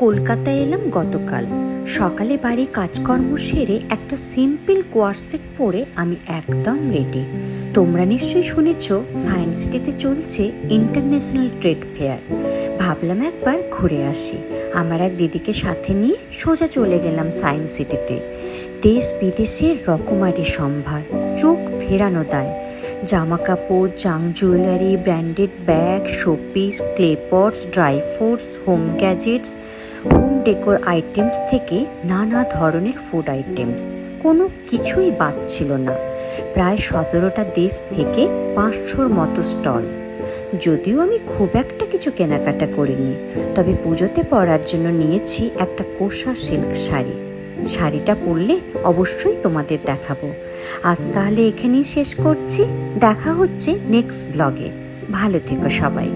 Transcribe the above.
কলকাতায় এলাম গতকাল। সকালে বাড়ি কাজকর্ম সেরে একটা সিম্পল কোয়ার্সেট পরে আমি একদম রেডি। তোমরা নিশ্চয়ই শুনেছ সায়েন্স সিটিতে চলছে ইন্টারন্যাশনাল ট্রেড ফেয়ার। ভাবলাম একবার ঘুরে আসি। আমার এক দিদিকে সাথে নিয়ে সোজা চলে গেলাম সায়েন্স সিটিতে। দেশ বিদেশের রকমারি সম্ভার, চোখ ফেরানো দায়। জামা কাপড়, জাং jewellery, branded bag, showpiece, clay pots, dry fruits, home gadgets, home decor items থেকে নানা ধরনের ফুড আইটেমস, কোনো কিছুই বাদ ছিল না। প্রায় 17টা দেশ থেকে 500-র মতো স্টল। যদিও আমি খুব একটা কিছু কেনাকাটা করিনি, তবে পুজোতে পরার জন্য নিয়েছি একটা কোষা সিল্ক শাড়ি। শাড়িটা পরলে অবশ্যই তোমাদের দেখাবো। আজ তাহলে এখানেই শেষ করছি। দেখা হচ্ছে নেক্সট ব্লগে। ভালো থেকো সবাই।